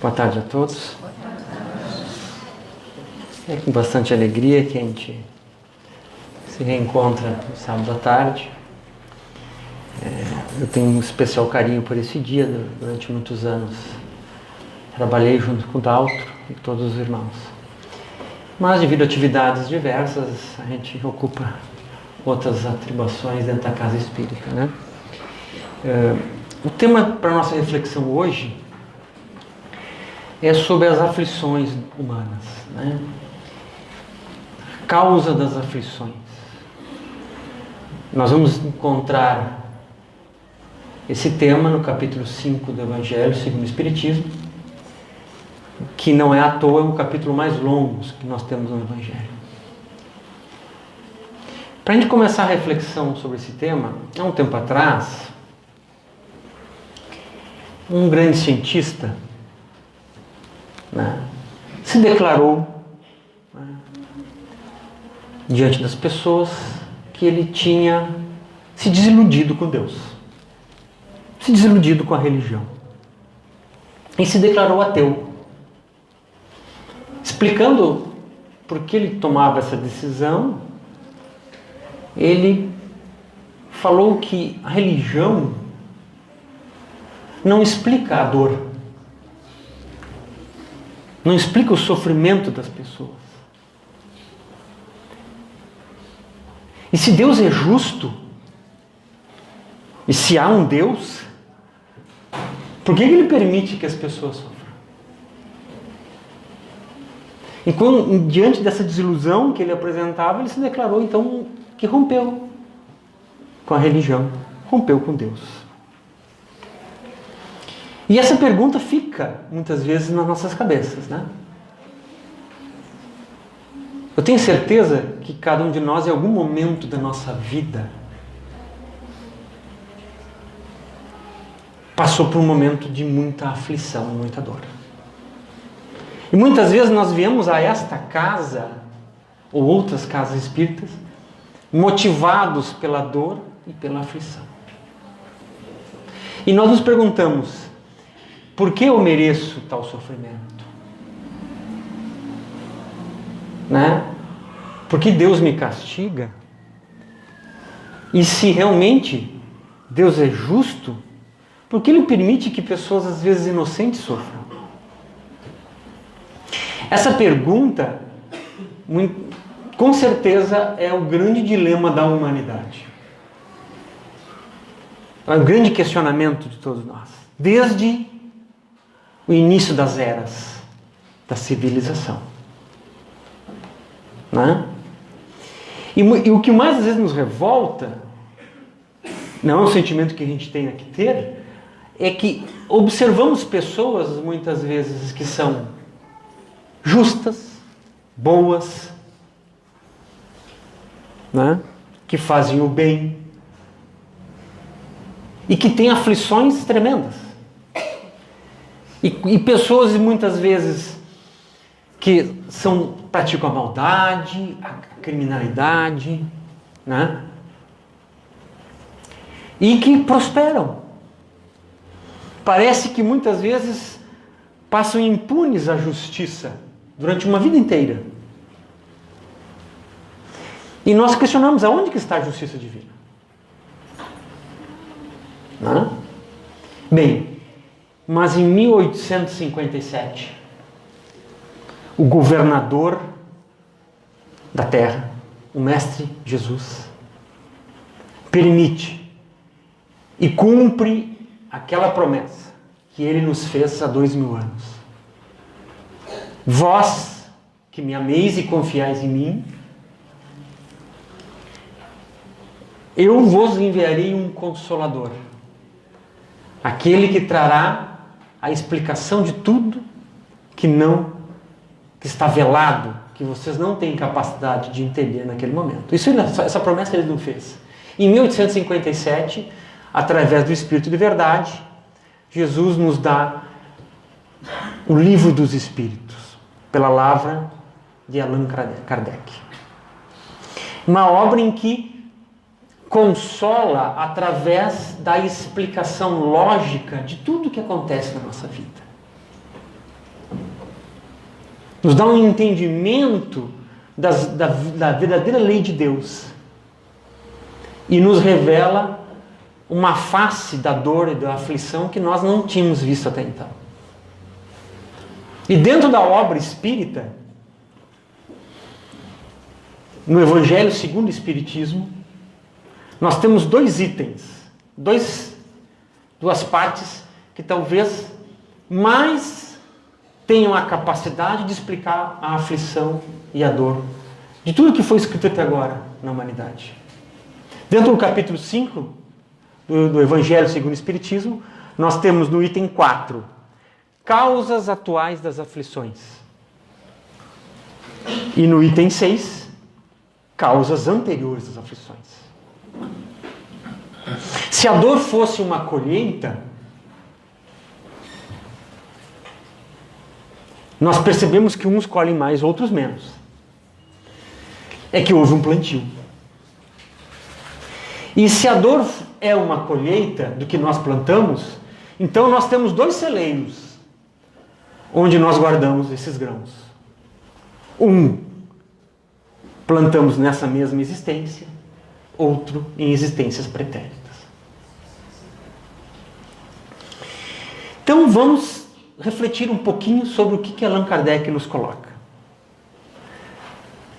Boa tarde a todos. É com bastante alegria que a gente se reencontra no sábado à tarde. Eu tenho um especial carinho por esse dia. Durante muitos anos trabalhei junto com o Daltro e todos os irmãos. Mas devido a atividades diversas, a gente ocupa outras atribuições dentro da casa espírita, né? O tema para a nossa reflexão hoje é sobre as aflições humanas, né? A causa das aflições. Nós vamos encontrar esse tema no capítulo 5 do Evangelho segundo o Espiritismo, que não é à toa, é um capítulo mais longo que nós temos no Evangelho. Para a gente começar a reflexão sobre esse tema, há um tempo atrás, um grande cientista, né, se declarou, né, diante das pessoas que ele tinha se desiludido com Deus, se desiludido com a religião, e se declarou ateu, explicando por que ele tomava essa decisão. Ele falou que a religião não explica a dor, não explica o sofrimento das pessoas. E se Deus é justo, e se há um Deus, por que Ele permite que as pessoas sofram? E diante dessa desilusão que ele apresentava, ele se declarou então que rompeu com a religião, rompeu com Deus. E essa pergunta fica, muitas vezes, nas nossas cabeças, né? Eu tenho certeza que cada um de nós, em algum momento da nossa vida, passou por um momento de muita aflição, muita dor. E muitas vezes nós viemos a esta casa, ou outras casas espíritas, motivados pela dor e pela aflição. E nós nos perguntamos, por que eu mereço tal sofrimento? Né? Por que Deus me castiga? E se realmente Deus é justo, por que Ele permite que pessoas às vezes inocentes sofram? Essa pergunta, com certeza, é o grande dilema da humanidade. É o grande questionamento de todos nós. Desde o início das eras da civilização. Né? E o que mais às vezes nos revolta, não é um sentimento que a gente tenha que ter, é que observamos pessoas, muitas vezes, que são justas, boas, né? Que fazem o bem e que têm aflições tremendas. E pessoas, muitas vezes, que praticam a maldade, a criminalidade, né? E que prosperam. Parece que muitas vezes passam impunes à justiça durante uma vida inteira. E nós questionamos aonde que está a justiça divina. Né? Bem, mas em 1857, o governador da terra, o Mestre Jesus, permite e cumpre aquela promessa que Ele nos fez há 2000 anos. Vós, que me ameis e confiais em mim, eu vos enviarei um Consolador, aquele que trará a explicação de tudo que está velado, que vocês não têm capacidade de entender naquele momento. Essa promessa Ele não fez. Em 1857, através do Espírito de Verdade, Jesus nos dá o Livro dos Espíritos, pela lavra de Allan Kardec. Uma obra em que consola através da explicação lógica de tudo o que acontece na nossa vida. nos dá um entendimento da verdadeira lei de Deus e nos revela uma face da dor e da aflição que nós não tínhamos visto até então. E dentro da obra espírita, no Evangelho segundo o Espiritismo, nós temos dois itens, duas partes que talvez mais tenham a capacidade de explicar a aflição e a dor de tudo que foi escrito até agora na humanidade. Dentro do capítulo 5 do Evangelho segundo o Espiritismo, nós temos no item 4, causas atuais das aflições. E no item 6, causas anteriores das aflições. Se a dor fosse uma colheita, nós percebemos que uns colhem mais, outros menos. É que houve um plantio. E se a dor é uma colheita do que nós plantamos, então nós temos dois celeiros onde nós guardamos esses grãos. Um, plantamos nessa mesma existência, outro em existências pretéritas. Então vamos refletir um pouquinho sobre o que Allan Kardec nos coloca.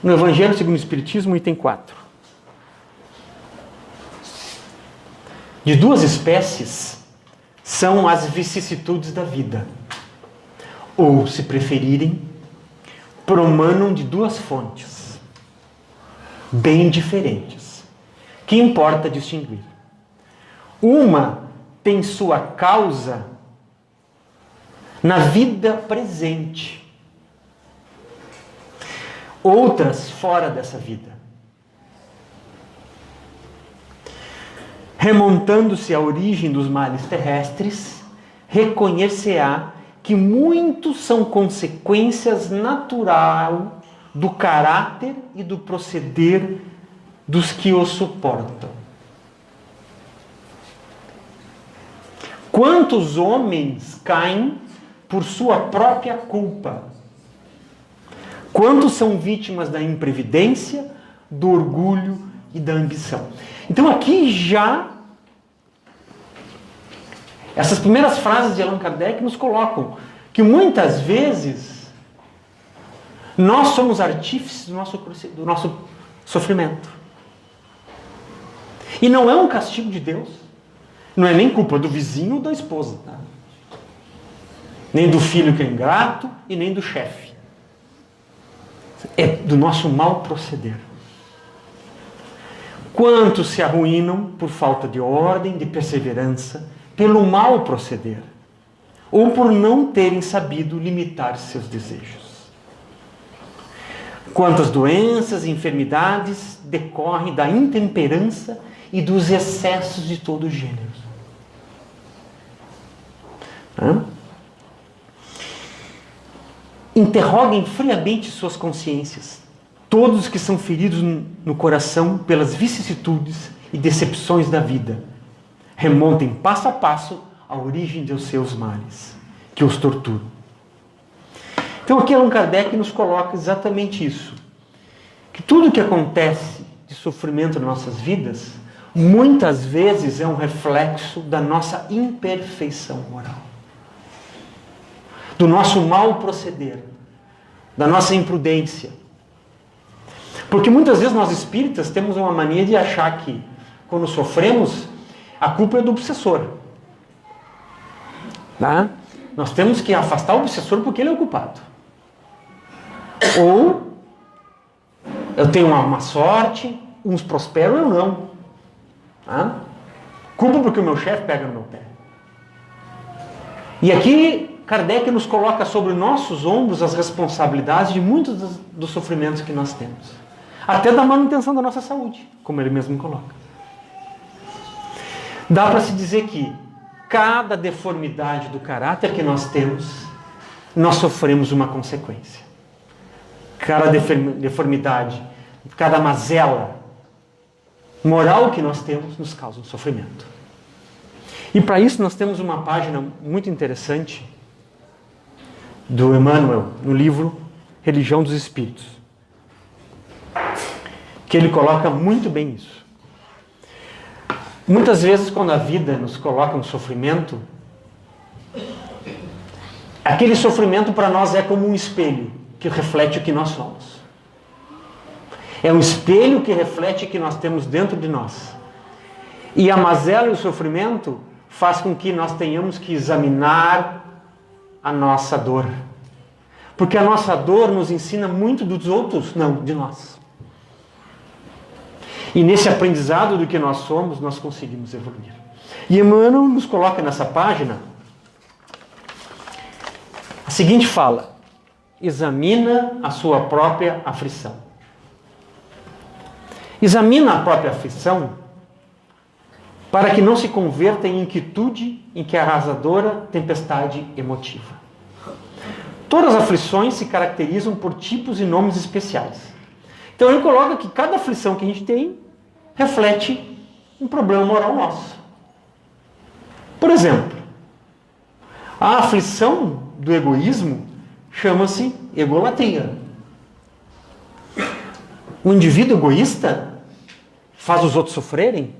No Evangelho segundo o Espiritismo, item 4. De duas espécies são as vicissitudes da vida. Ou, se preferirem, promanam de duas fontes, bem diferentes, que importa distinguir. Uma tem sua causa na vida presente, outras fora dessa vida. Remontando-se à origem dos males terrestres, reconhecer-se-á que muitos são consequências natural do caráter e do proceder dos que o suportam. Quantos homens caem por sua própria culpa? Quantos são vítimas da imprevidência, do orgulho e da ambição? Então aqui já essas primeiras frases de Allan Kardec nos colocam que muitas vezes nós somos artífices do nosso sofrimento. E não é um castigo de Deus. Não é nem culpa do vizinho ou da esposa. Tá? Nem do filho que é ingrato e nem do chefe. É do nosso mau proceder. Quantos se arruinam por falta de ordem, de perseverança, pelo mau proceder, ou por não terem sabido limitar seus desejos. Quantas doenças e enfermidades decorrem da intemperança e dos excessos de todo gênero. Interroguem friamente suas consciências, todos que são feridos no coração pelas vicissitudes e decepções da vida. Remontem passo a passo a origem dos seus males, que os torturam. Então aqui Allan Kardec nos coloca exatamente isso. Que tudo que acontece de sofrimento nas nossas vidas, muitas vezes é um reflexo da nossa imperfeição moral. Do nosso mau proceder, da nossa imprudência. Porque muitas vezes nós espíritas temos uma mania de achar que, quando sofremos, a culpa é do obsessor. Tá? Nós temos que afastar o obsessor porque ele é o culpado. Ou eu tenho uma sorte, uns prosperam, eu não. Tá? Culpa porque o meu chefe pega no meu pé. E aqui Kardec nos coloca sobre nossos ombros as responsabilidades de muitos dos sofrimentos que nós temos. Até da manutenção da nossa saúde, como ele mesmo coloca. Dá para se dizer que cada deformidade do caráter que nós temos, nós sofremos uma consequência. Cada deformidade, cada mazela moral que nós temos, nos causa um sofrimento. E para isso nós temos uma página muito interessante do Emmanuel, no livro Religião dos Espíritos, que ele coloca muito bem isso. Muitas vezes, quando a vida nos coloca um sofrimento, aquele sofrimento para nós é como um espelho que reflete o que nós somos. É um espelho que reflete o que nós temos dentro de nós. E a mazela e o sofrimento faz com que nós tenhamos que examinar a nossa dor. Porque a nossa dor nos ensina muito dos outros, não, de nós. E nesse aprendizado do que nós somos, nós conseguimos evoluir. E Emmanuel nos coloca nessa página a seguinte fala: examina a sua própria aflição. Examina a própria aflição para que não se converta em inquietude, em que arrasadora tempestade emotiva. Todas as aflições se caracterizam por tipos e nomes especiais. Então ele coloca que cada aflição que a gente tem reflete um problema moral nosso. Por exemplo, a aflição do egoísmo chama-se egolatria. O indivíduo egoísta faz os outros sofrerem?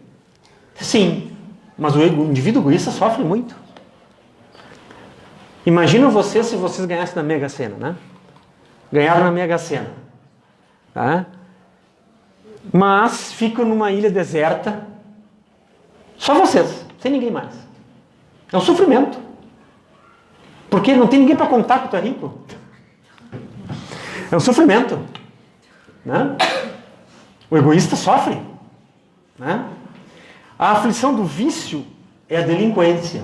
Sim, mas o indivíduo egoísta sofre muito. Imagina vocês se vocês ganhassem na Mega Sena, né? Ganharam na Mega Sena. Tá? Mas ficam numa ilha deserta, só vocês, sem ninguém mais. É um sofrimento. Porque não tem ninguém para contar que tu é rico. É um sofrimento. Né? O egoísta sofre. Né? A aflição do vício é a delinquência.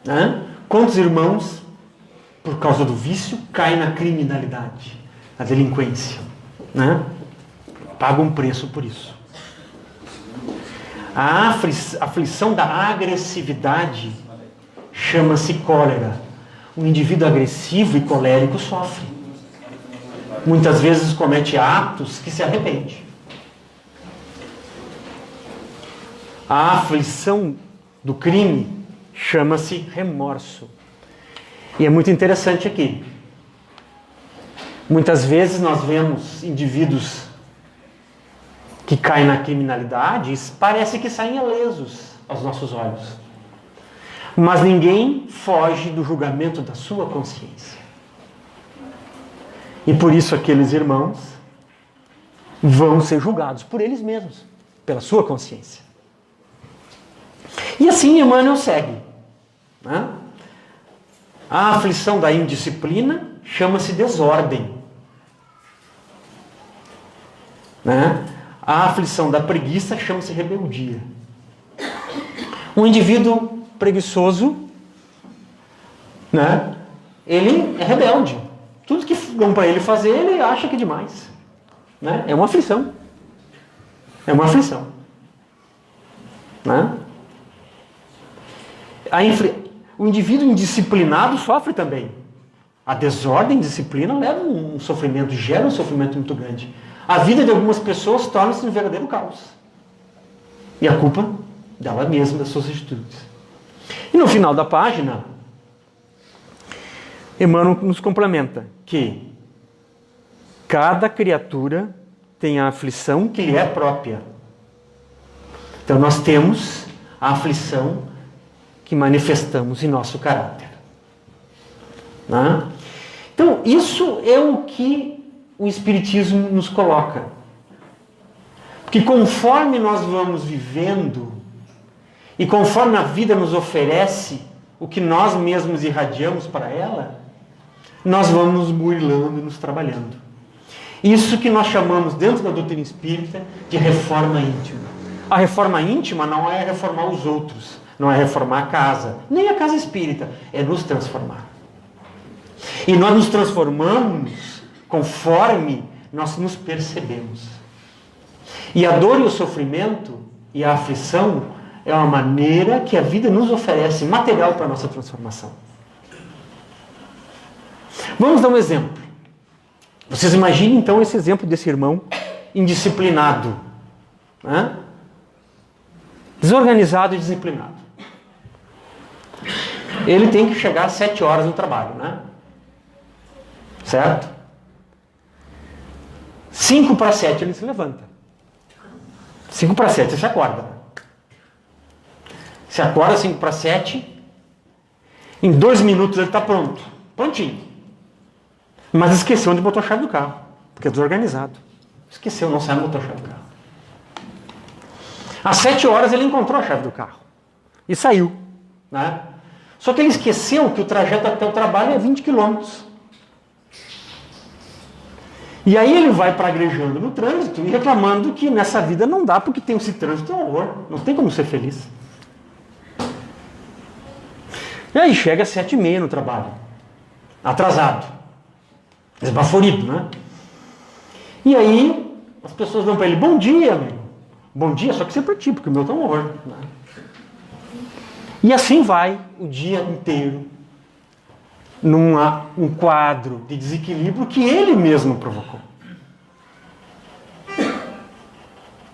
Né? Quantos irmãos, por causa do vício, caem na criminalidade, na delinquência? Né? Pagam um preço por isso. A aflição da agressividade chama-se cólera. O indivíduo agressivo e colérico sofre. Muitas vezes comete atos que se arrepende. A aflição do crime chama-se remorso. E é muito interessante aqui. Muitas vezes nós vemos indivíduos que caem na criminalidade e parece que saem ilesos aos nossos olhos. Mas ninguém foge do julgamento da sua consciência. E por isso aqueles irmãos vão ser julgados por eles mesmos, pela sua consciência. E assim Emmanuel segue. Né? A aflição da indisciplina chama-se desordem. Né? A aflição da preguiça chama-se rebeldia. Um indivíduo preguiçoso, né? Ele é rebelde. Tudo que dão para ele fazer, ele acha que é demais. Né? É uma aflição. É uma aflição. Né? O indivíduo indisciplinado sofre também. A desordem, disciplina, leva um sofrimento, gera um sofrimento muito grande. A vida de algumas pessoas torna-se um verdadeiro caos. E a culpa dela mesma, das suas atitudes. E no final da página, Emmanuel nos complementa que cada criatura tem a aflição que lhe é própria. Então nós temos a aflição que manifestamos em nosso caráter. Né? Então isso é o que o Espiritismo nos coloca. Que conforme nós vamos vivendo e conforme a vida nos oferece o que nós mesmos irradiamos para ela, nós vamos burilando e nos trabalhando. Isso que nós chamamos dentro da doutrina espírita de reforma íntima. A reforma íntima não é reformar os outros, não é reformar a casa, nem a casa espírita, é nos transformar. E nós nos transformamos conforme nós nos percebemos. E a dor e o sofrimento e a aflição é uma maneira que a vida nos oferece material para a nossa transformação. Vamos dar um exemplo. Vocês imaginem então esse exemplo desse irmão indisciplinado. Né? Desorganizado e disciplinado. Ele tem que chegar às 7 horas no trabalho, né? Certo? 5:07 ele se levanta. 5:07 você se acorda. Você acorda 5:07, em 2 minutos ele está pronto. Prontinho. Mas esqueceu onde botou a chave do carro, porque é desorganizado. Esqueceu, não sabe onde botou a chave do carro. Às 7 horas ele encontrou a chave do carro. E saiu. Né? Só que ele esqueceu que o trajeto até o trabalho é 20 quilômetros. E aí ele vai praguejando no trânsito e reclamando que nessa vida não dá porque tem esse trânsito, é um horror. Não tem como ser feliz. E aí chega às 7:30 no trabalho. Atrasado. Esbaforido, né? E aí as pessoas vão para ele, bom dia, amigo. Bom dia, só que sempre é ti, porque o meu tá um horror. Né? E assim vai o dia inteiro. Um quadro de desequilíbrio que ele mesmo provocou.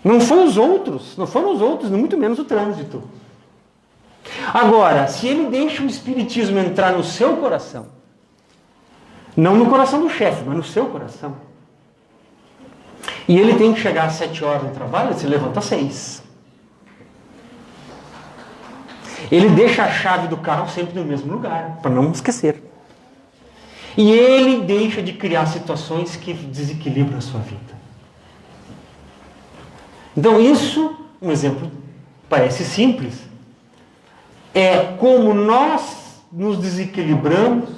Não foram os outros, muito menos o trânsito. Agora, se ele deixa o espiritismo entrar no seu coração, não no coração do chefe, mas no seu coração, e ele tem que chegar às 7 horas no trabalho, ele se levanta às 6. Ele deixa a chave do carro sempre no mesmo lugar, para não esquecer. E ele deixa de criar situações que desequilibram a sua vida. Então isso, um exemplo, parece simples, é como nós nos desequilibramos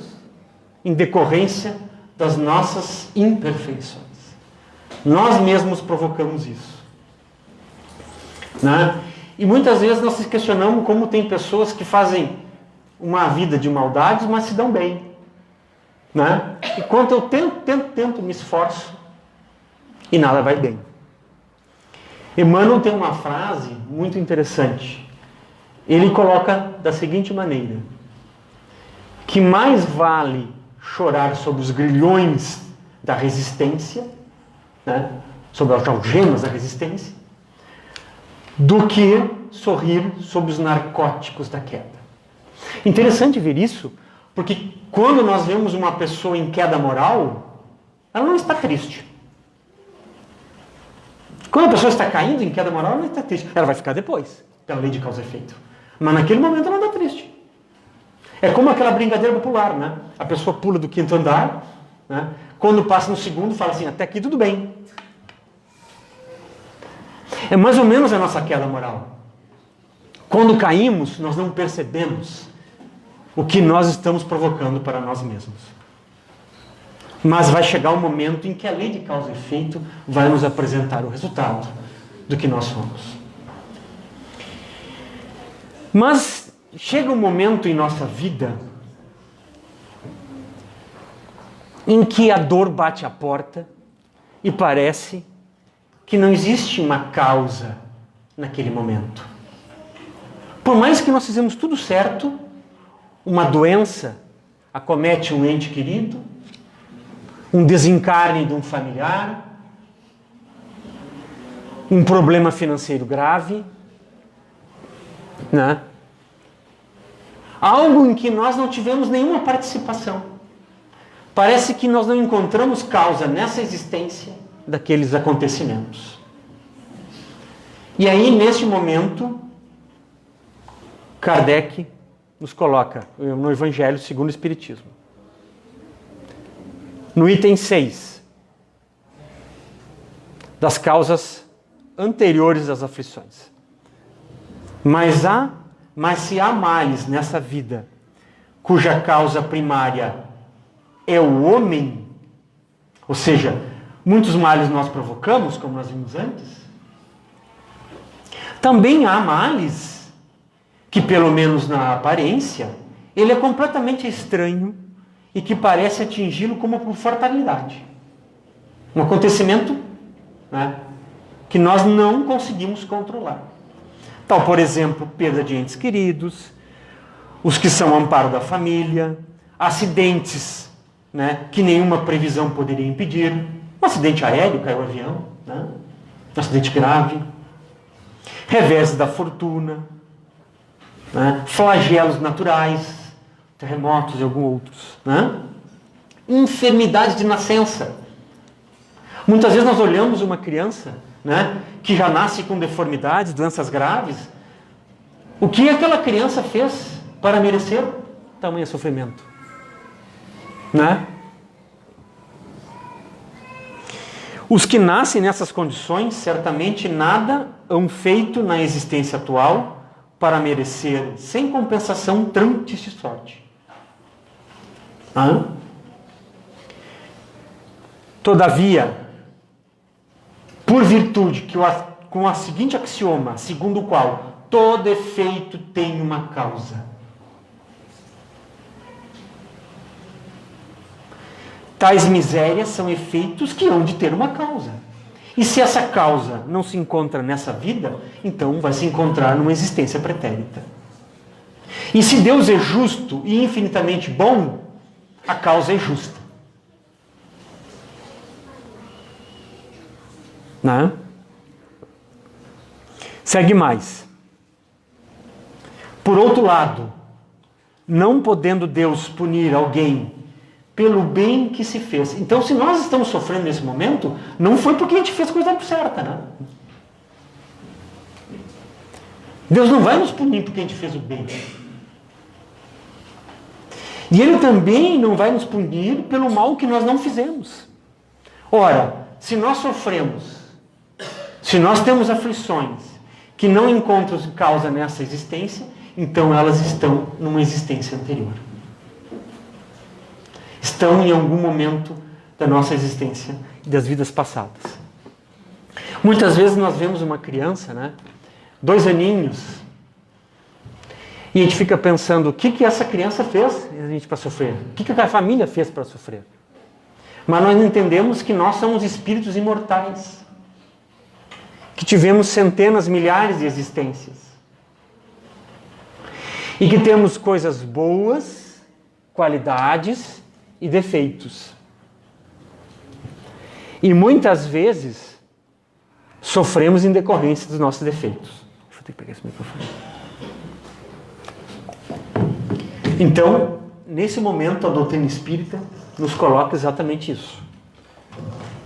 em decorrência das nossas imperfeições. Nós mesmos provocamos isso. Né? E muitas vezes nós nos questionamos como tem pessoas que fazem uma vida de maldades, mas se dão bem. Né? Enquanto eu tento, me esforço e nada vai bem. Emmanuel tem uma frase muito interessante. Ele coloca da seguinte maneira: que mais vale chorar sobre os grilhões da resistência, né? Sobre as algemas da resistência, do que sorrir sobre os narcóticos da queda. Interessante ver isso, porque quando nós vemos uma pessoa em queda moral, ela não está triste. Quando a pessoa está caindo em queda moral, ela não está triste. Ela vai ficar depois, pela lei de causa e efeito. Mas naquele momento ela não está triste. É como aquela brincadeira popular, né? A pessoa pula do 5º andar, né? Quando passa no 2º, fala assim, até aqui tudo bem. É mais ou menos a nossa queda moral. Quando caímos, nós não percebemos o que nós estamos provocando para nós mesmos. Mas vai chegar um momento em que a lei de causa e efeito vai nos apresentar o resultado do que nós somos. Mas chega um momento em nossa vida em que a dor bate à porta e parece que não existe uma causa naquele momento. Por mais que nós fizemos tudo certo, uma doença acomete um ente querido, um desencarne de um familiar, um problema financeiro grave, né? Algo em que nós não tivemos nenhuma participação. Parece que nós não encontramos causa nessa existência daqueles acontecimentos. E aí, neste momento, Kardec nos coloca no Evangelho segundo o Espiritismo. No item 6, das causas anteriores às aflições. Mas se há males nessa vida, cuja causa primária é o homem, ou seja, muitos males nós provocamos, como nós vimos antes, também há males que, pelo menos na aparência, ele é completamente estranho e que parece atingi-lo como por fatalidade. Um acontecimento, né, que nós não conseguimos controlar. Tal, por exemplo, perda de entes queridos, os que são amparo da família, acidentes, né, que nenhuma previsão poderia impedir. Um acidente aéreo, caiu o avião, né, um acidente grave, revés da fortuna, né, flagelos naturais, terremotos e alguns outros, né? Enfermidades de nascença. Muitas vezes nós olhamos uma criança, né, que já nasce com deformidades, doenças graves. O que aquela criança fez para merecer tamanho sofrimento? Né? Os que nascem nessas condições, certamente nada hão feito na existência atual para merecer, sem compensação, tão triste sorte. Todavia, por virtude que com a seguinte axioma, segundo o qual todo efeito tem uma causa, tais misérias são efeitos que hão de ter uma causa. E se essa causa não se encontra nessa vida, então vai se encontrar numa existência pretérita. E se Deus é justo e infinitamente bom, a causa é justa. Né? Segue mais. Por outro lado, não podendo Deus punir alguém pelo bem que se fez. Então, se nós estamos sofrendo nesse momento, não foi porque a gente fez coisa certa, né? Deus não vai nos punir porque a gente fez o bem. E Ele também não vai nos punir pelo mal que nós não fizemos. Ora, se nós sofremos, se nós temos aflições que não encontram causa nessa existência, então elas estão numa existência anterior. Estão em algum momento da nossa existência e das vidas passadas. Muitas vezes nós vemos uma criança, né, 2 aninhos, e a gente fica pensando, o que essa criança fez para sofrer? O que a família fez para sofrer? Mas nós entendemos que nós somos espíritos imortais, que tivemos centenas, milhares de existências, e que temos coisas boas, qualidades e defeitos. E muitas vezes sofremos em decorrência dos nossos defeitos. Deixa eu ter que pegar esse microfone. Então, nesse momento, a doutrina espírita nos coloca exatamente isso.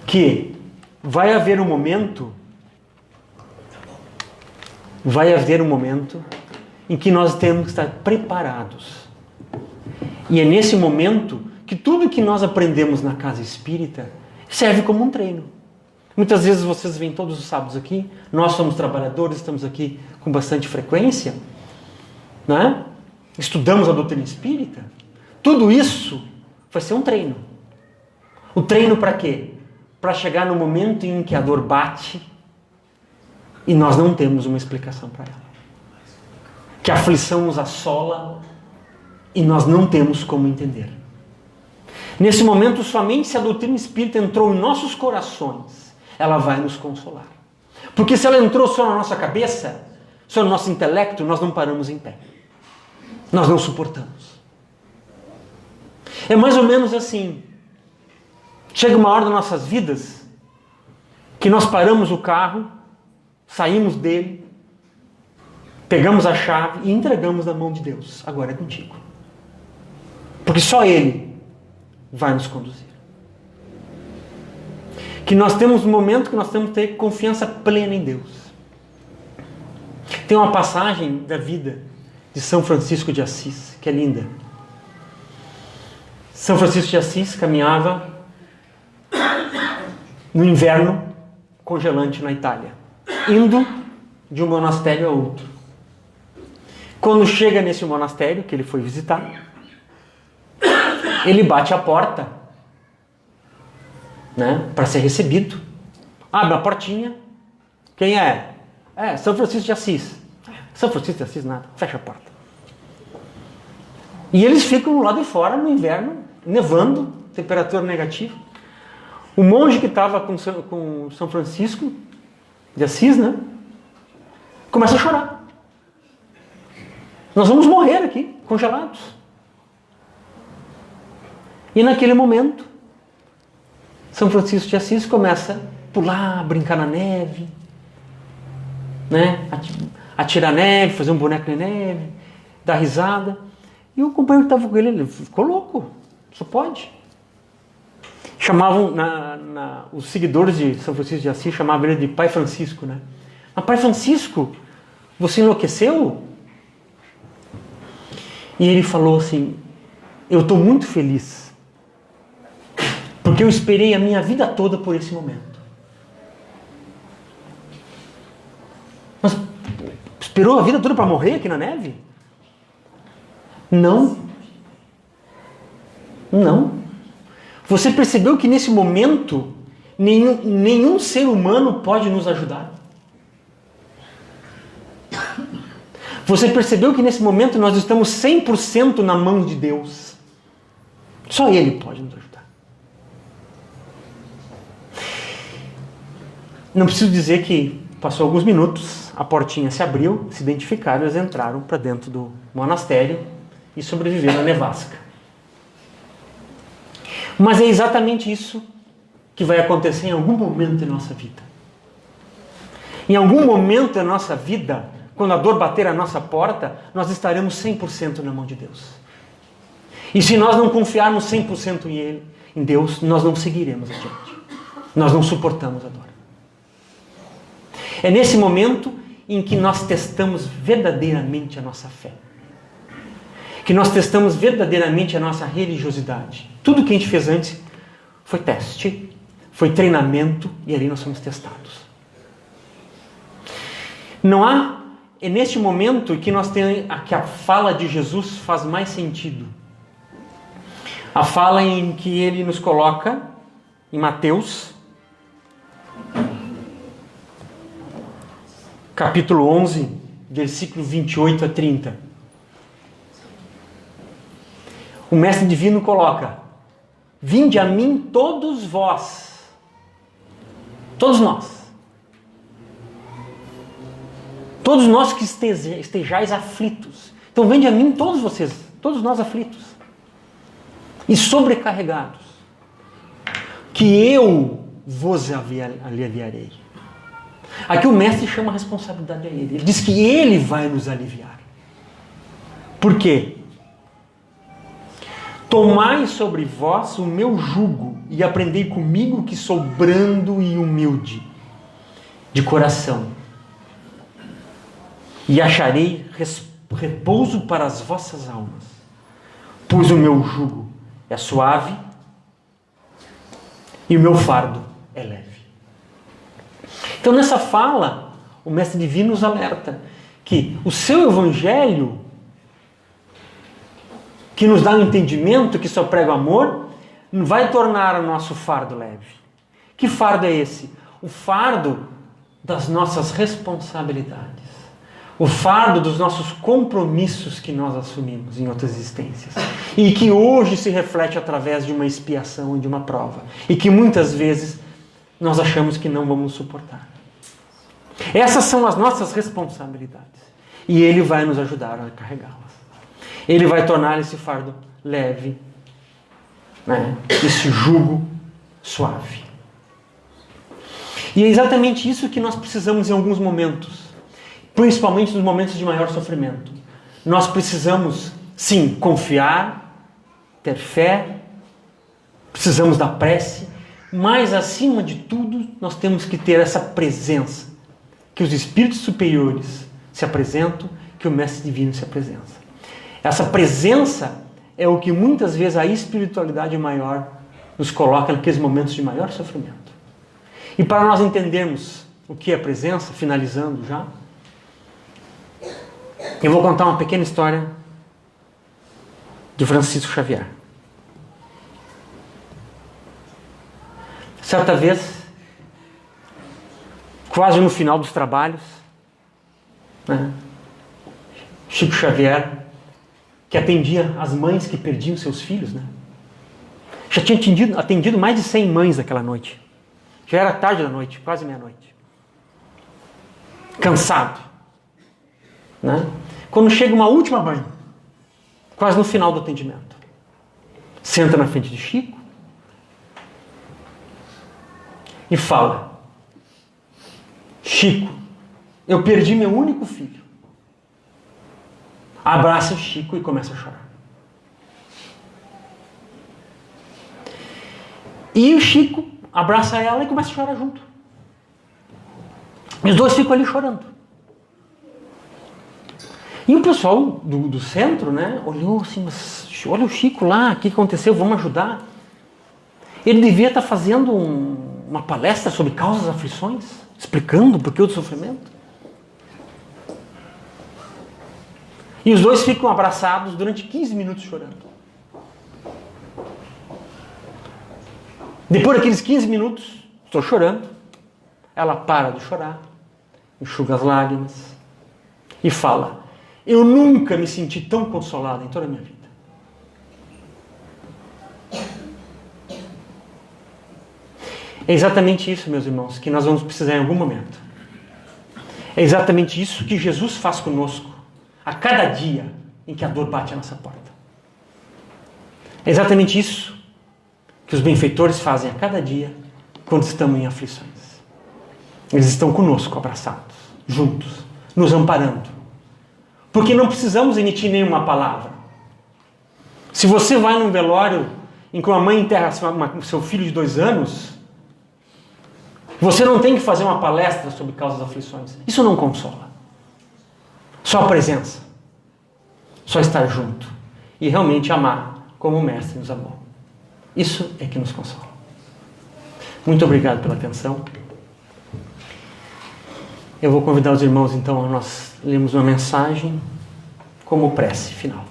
Que vai haver um momento em que nós temos que estar preparados. E é nesse momento que tudo que nós aprendemos na casa espírita serve como um treino. Muitas vezes vocês vêm todos os sábados aqui, nós somos trabalhadores, estamos aqui com bastante frequência, né? Estudamos a doutrina espírita. Tudo isso vai ser um treino. O treino para quê? Para chegar no momento em que a dor bate e nós não temos uma explicação para ela. Que a aflição nos assola e nós não temos como entender. Nesse momento, somente se a doutrina espírita entrou em nossos corações, ela vai nos consolar. Porque se ela entrou só na nossa cabeça, só no nosso intelecto, nós não paramos em pé. Nós não suportamos. É mais ou menos assim. Chega uma hora das nossas vidas que nós paramos o carro, saímos dele, pegamos a chave e entregamos na mão de Deus. Agora é contigo. Porque só Ele vai nos conduzir. Que nós temos um momento que nós temos que ter confiança plena em Deus. Tem uma passagem da vida de São Francisco de Assis, que é linda. São Francisco de Assis caminhava no inverno congelante na Itália, indo de um monastério a outro. Quando chega nesse monastério que ele foi visitar, ele bate a porta, né, para ser recebido. Abre a portinha. Quem é? É São Francisco de Assis. São Francisco de Assis nada. Fecha a porta. E eles ficam lá de fora no inverno, nevando, temperatura negativa. O monge que estava com São Francisco de Assis, né, começa a chorar. Nós vamos morrer aqui, congelados. E naquele momento, São Francisco de Assis começa a pular, brincar na neve, né, atirar neve, fazer um boneco de neve, dar risada. E o companheiro que estava com ele ficou louco. Só pode. chamavam, os seguidores de São Francisco de Assis chamavam ele de Pai Francisco, né? Mas Pai Francisco, você enlouqueceu? E ele falou assim, eu estou muito feliz, porque eu esperei a minha vida toda por esse momento. Mas esperou a vida toda para morrer aqui na neve? Não. Não. Você percebeu que nesse momento nenhum ser humano pode nos ajudar? Você percebeu que nesse momento nós estamos 100% na mão de Deus? Só Ele pode nos ajudar. Não preciso dizer que passou alguns minutos, a portinha se abriu, se identificaram, eles entraram para dentro do monastério e sobreviveram à nevasca. Mas é exatamente isso que vai acontecer em algum momento da nossa vida. Em algum momento da nossa vida, quando a dor bater à nossa porta, nós estaremos 100% na mão de Deus. E se nós não confiarmos 100% em Deus, nós não seguiremos adiante. Nós não suportamos a dor. É nesse momento em que nós testamos verdadeiramente a nossa fé. Que nós testamos verdadeiramente a nossa religiosidade. Tudo que a gente fez antes foi teste, foi treinamento, e ali nós somos testados. É neste momento que nós temos que a fala de Jesus faz mais sentido. A fala em que ele nos coloca em Mateus, capítulo 11, versículo 28 a 30. O Mestre Divino coloca: vinde a mim todos vós, todos nós que estejais aflitos. Então vinde a mim todos vocês, todos nós aflitos e sobrecarregados, que eu vos aliviarei. Aqui o Mestre chama a responsabilidade a ele. Ele diz que ele vai nos aliviar. Por quê? Tomai sobre vós o meu jugo e aprendei comigo, que sou brando e humilde de coração, e acharei repouso para as vossas almas, pois o meu jugo é suave e o meu fardo é leve. Então nessa fala, o Mestre Divino nos alerta que o seu Evangelho, que nos dá um entendimento, que só prega o amor, vai tornar o nosso fardo leve. Que fardo é esse? O fardo das nossas responsabilidades. O fardo dos nossos compromissos que nós assumimos em outras existências. E que hoje se reflete através de uma expiação e de uma prova. E que muitas vezes nós achamos que não vamos suportar. Essas são as nossas responsabilidades. E Ele vai nos ajudar a carregá-las. Ele vai tornar esse fardo leve, né? Esse jugo suave. E é exatamente isso que nós precisamos em alguns momentos, principalmente nos momentos de maior sofrimento. Nós precisamos, sim, confiar, ter fé, precisamos da prece, mas acima de tudo nós temos que ter essa presença, que os espíritos superiores se apresentam, que o Mestre Divino se apresenta. Essa presença é o que muitas vezes a espiritualidade maior nos coloca naqueles momentos de maior sofrimento. E para nós entendermos o que é a presença, finalizando já, eu vou contar uma pequena história de Francisco Xavier. Certa vez, quase no final dos trabalhos, né, Chico Xavier, que atendia as mães que perdiam seus filhos, né? Já tinha atendido mais de 100 mães naquela noite. Já era tarde da noite, quase meia-noite. Cansado, né? Quando chega uma última mãe, quase no final do atendimento, senta na frente de Chico e fala: Chico, eu perdi meu único filho. Abraça o Chico e começa a chorar. E o Chico abraça ela e começa a chorar junto. E os dois ficam ali chorando. E o pessoal do centro, né, olhou assim, mas olha o Chico lá, o que aconteceu? Vamos ajudar. Ele devia estar fazendo uma palestra sobre causas das aflições, explicando o porquê do sofrimento. E os dois ficam abraçados durante 15 minutos chorando. Depois daqueles 15 minutos, estou chorando, ela para de chorar, enxuga as lágrimas e fala: eu nunca me senti tão consolada em toda a minha vida. É exatamente isso, meus irmãos, que nós vamos precisar em algum momento. É exatamente isso que Jesus faz conosco a cada dia em que a dor bate à nossa porta. É exatamente isso que os benfeitores fazem a cada dia quando estamos em aflições. Eles estão conosco, abraçados, juntos, nos amparando. Porque não precisamos emitir nenhuma palavra. Se você vai num velório em que uma mãe enterra seu filho de 2 anos, você não tem que fazer uma palestra sobre causas das aflições. Isso não consola. Só a presença. Só estar junto. E realmente amar como o Mestre nos amou. Isso é que nos consola. Muito obrigado pela atenção. Eu vou convidar os irmãos, então, a nós lermos uma mensagem como prece final.